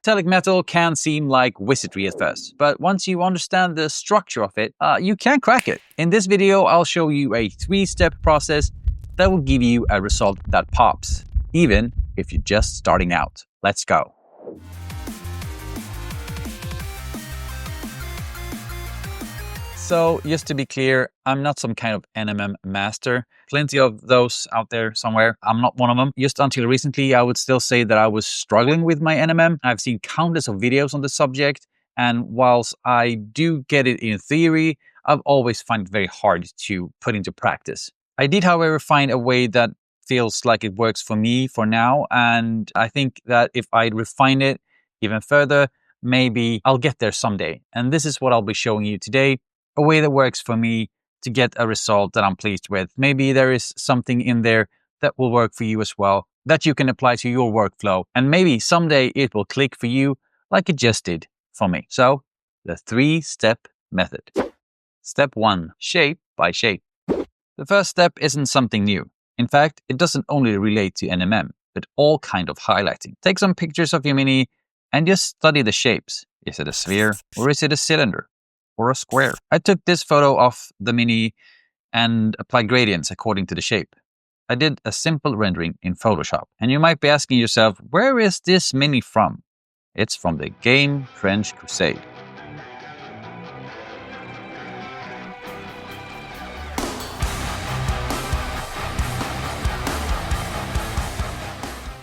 Metallic metal can seem like wizardry at first, but once you understand the structure of it, you can crack it. In this video, I'll show you a 3-step process that will give you a result that pops, even if you're just starting out. Let's go. So just to be clear, I'm not some kind of NMM master. Plenty of those out there somewhere. I'm not one of them. Just until recently, I would still say that I was struggling with my NMM. I've seen countless of videos on the subject, and whilst I do get it in theory, I've always found it very hard to put into practice. I did, however, find a way that feels like it works for me for now, and I think that if I refine it even further, maybe I'll get there someday. And this is what I'll be showing you today. A way that works for me to get a result that I'm pleased with. Maybe there is something in there that will work for you as well, that you can apply to your workflow. And maybe someday it will click for you like it just did for me. So, the 3-step method. Step 1, shape by shape. The first step isn't something new. In fact, it doesn't only relate to NMM, but all kind of highlighting. Take some pictures of your mini and just study the shapes. Is it a sphere or is it a cylinder? Or a square. I took this photo of the mini and applied gradients according to the shape. I did a simple rendering in Photoshop. And you might be asking yourself, where is this mini from? It's from the game French Crusade.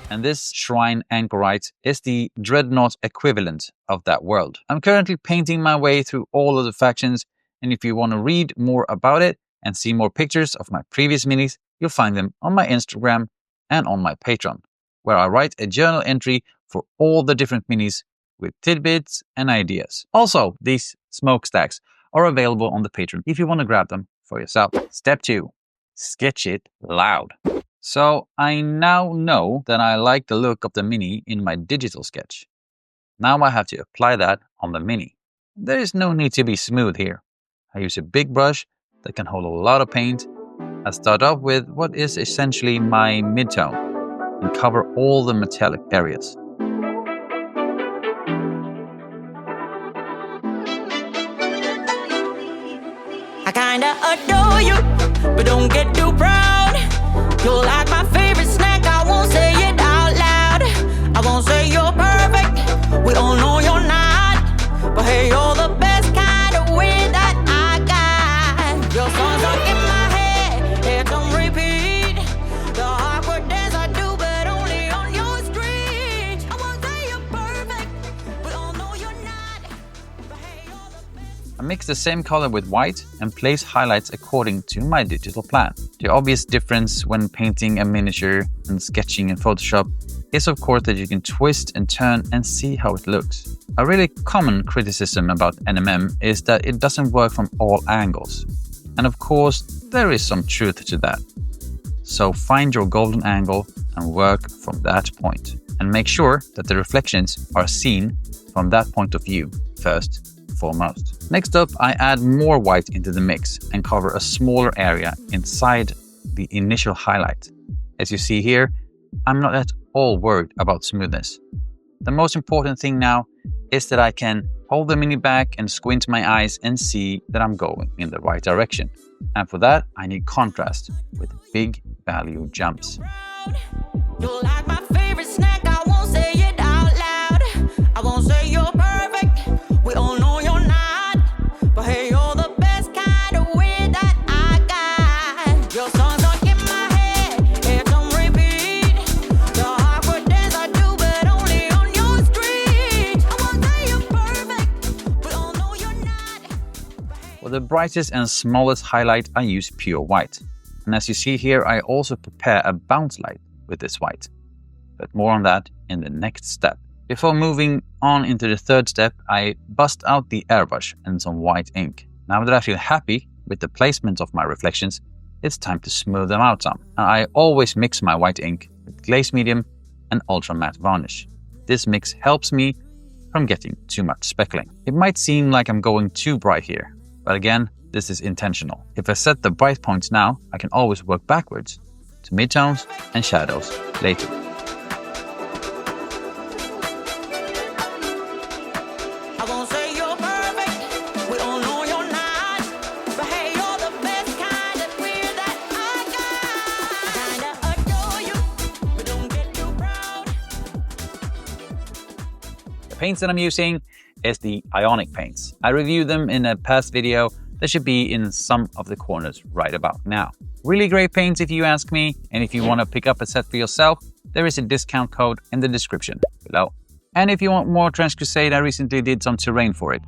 And this Shrine Anchorite is the dreadnought equivalent of that world. I'm currently painting my way through all of the factions, and if you want to read more about it and see more pictures of my previous minis, you'll find them on my Instagram and on my Patreon, where I write a journal entry for all the different minis with tidbits and ideas. Also, these smokestacks are available on the Patreon if you want to grab them for yourself. Step 2, sketch it loud. So I now know that I like the look of the mini in my digital sketch. Now I have to apply that on the mini. There is no need to be smooth here. I use a big brush that can hold a lot of paint. I start off with what is essentially my midtone and cover all the metallic areas. I kinda adore you, but don't get too proud. You're like my favorite snack, I won't say it out loud. I won't say you're perfect, we all know you're not. But hey, you're the best kind of way that I got. Your songs are in my head, heads on repeat. The awkward dance I do, but only on your street. I won't say you're perfect, we all know you're not. But hey, you're the best. I mix the same color with white and place highlights according to my digital plan. The obvious difference when painting a miniature and sketching in Photoshop is of course that you can twist and turn and see how it looks. A really common criticism about NMM is that it doesn't work from all angles. And of course, there is some truth to that. So find your golden angle and work from that point. And make sure that the reflections are seen from that point of view first. Foremost. Next up, I add more white into the mix and cover a smaller area inside the initial highlight. As you see here, I'm not at all worried about smoothness. The most important thing now is that I can hold the mini back and squint my eyes and see that I'm going in the right direction. And for that, I need contrast with big value jumps. You're like my favorite snack, I won't say it out loud. I won't say you're perfect, we all know you're not. But hey, you're the best kind of way that I got. Your songs are in my head, heads on repeat. The awkward dance I do, but only on your street. I won't say you're perfect, we all know you're not. For the brightest and smallest highlight, I use pure white. And as you see here, I also prepare a bounce light with this white. But more on that in the next step. Before moving on into the third step, I bust out the airbrush and some white ink. Now that I feel happy with the placement of my reflections, it's time to smooth them out some. And I always mix my white ink with glaze medium and ultra matte varnish. This mix helps me from getting too much speckling. It might seem like I'm going too bright here, but again, this is intentional. If I set the bright points now, I can always work backwards to midtones and shadows later. The paints that I'm using is the Ionic paints. I reviewed them in a past video. They should be in some of the corners right about now. Really great paints if you ask me, and if you want to pick up a set for yourself, there is a discount code in the description below. And if you want more Crusade, I recently did some terrain for it,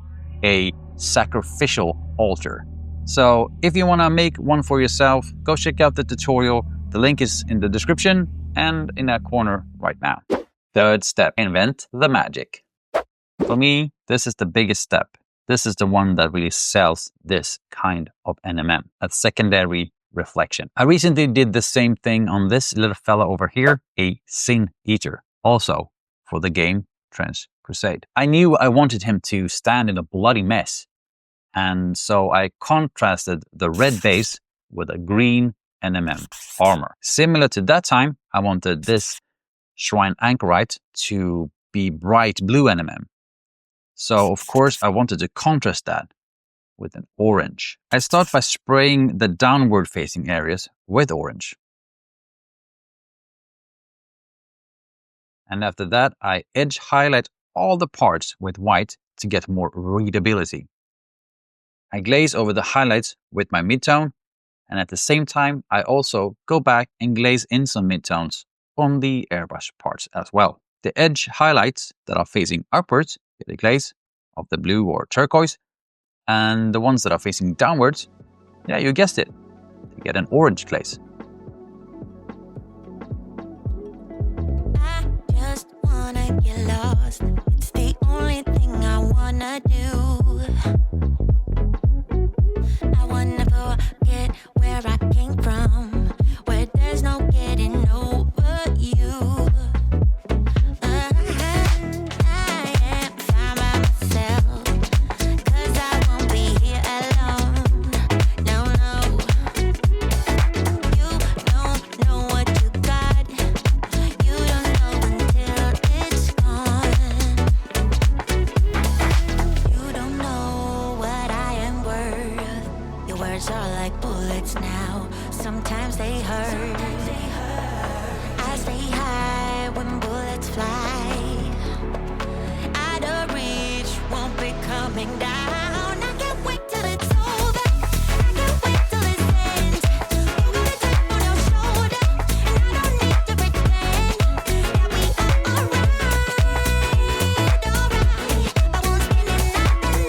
a sacrificial altar. So if you want to make one for yourself, go check out the tutorial. The link is in the description and in that corner right now. Third step, invent the magic. For me, this is the biggest step. This is the one that really sells this kind of NMM, a secondary reflection. I recently did the same thing on this little fella over here, a Sin Eater, also for the game Crusade. I knew I wanted him to stand in a bloody mess, and so I contrasted the red base with a green NMM armor. Similar to that time, I wanted this Shrine Anchorite to be bright blue NMM. So, of course, I wanted to contrast that with an orange. I start by spraying the downward facing areas with orange. And after that, I edge highlight all the parts with white to get more readability. I glaze over the highlights with my midtone, and at the same time, I also go back and glaze in some midtones on the airbrush parts as well. The edge highlights that are facing upwards get a glaze of the blue or turquoise, and the ones that are facing downwards, yeah, you guessed it, you get an orange glaze. I just wanna get lost. It's the only thing I wanna do. I wanna forget where I came from, where there's no getting over you. Are like bullets now. Sometimes they hurt. I stay high when bullets fly. Out of reach, won't be coming down. I can't wait till it's over. I can't wait till it ends. You're gonna tap on your shoulder, and I don't need to pretend that we are alright. I won't spend another night.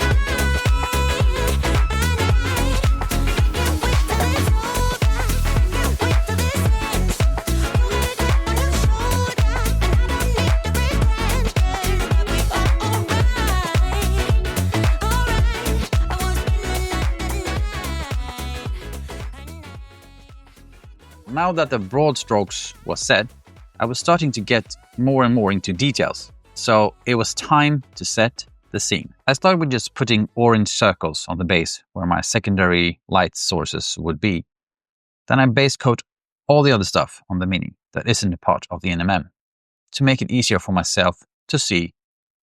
Now that the broad strokes was set, I was starting to get more and more into details. So it was time to set the scene. I started with just putting orange circles on the base where my secondary light sources would be. Then I base coat all the other stuff on the mini that isn't a part of the NMM to make it easier for myself to see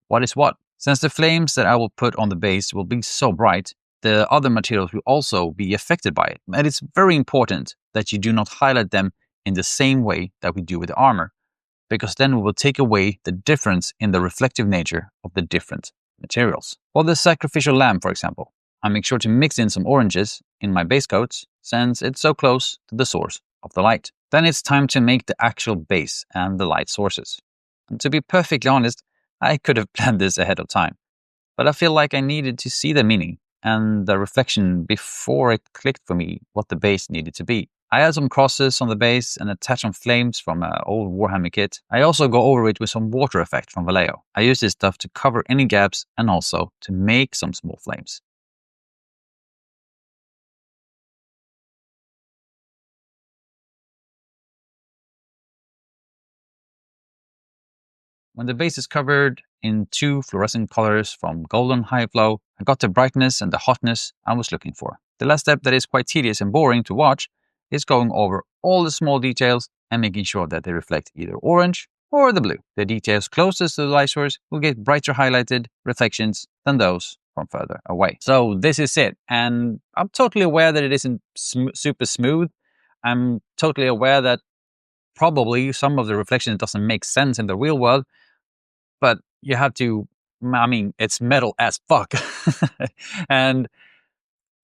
what is what. Since the flames that I will put on the base will be so bright, the other materials will also be affected by it. And it's very important that you do not highlight them in the same way that we do with the armor, because then we will take away the difference in the reflective nature of the different materials. For the sacrificial lamb, for example, I make sure to mix in some oranges in my base coats since it's so close to the source of the light. Then it's time to make the actual base and the light sources. And to be perfectly honest, I could have planned this ahead of time, but I feel like I needed to see the meaning and the reflection before it clicked for me what the base needed to be. I add some crosses on the base and attach some flames from an old Warhammer kit. I also go over it with some water effect from Vallejo. I use this stuff to cover any gaps and also to make some small flames. When the base is covered in two fluorescent colors from golden high flow, I got the brightness and the hotness I was looking for. The last step that is quite tedious and boring to watch is going over all the small details and making sure that they reflect either orange or the blue. The details closest to the light source will get brighter highlighted reflections than those from further away. So this is it. And I'm totally aware that it isn't super smooth. I'm totally aware that probably some of the reflection doesn't make sense in the real world, but you have to I mean, it's metal as fuck. And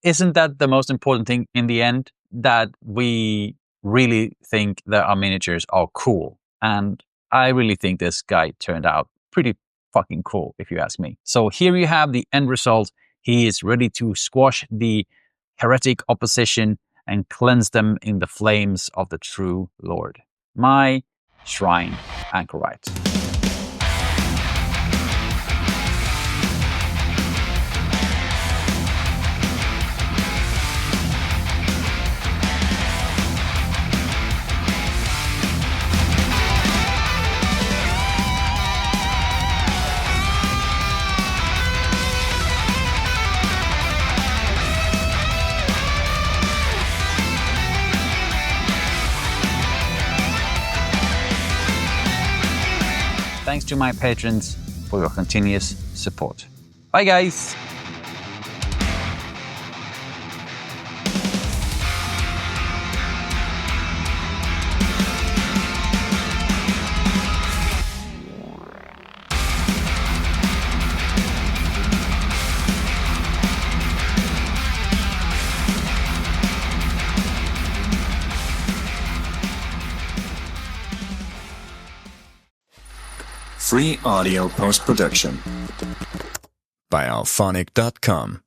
isn't that the most important thing in the end? That we really think that our miniatures are cool. And I really think this guy turned out pretty fucking cool, if you ask me. So here you have the end result. He is ready to squash the heretic opposition and cleanse them in the flames of the true Lord. My Shrine Anchorite. Thanks to my patrons for your continuous support. Bye, guys. Free audio post-production by alphonic.com.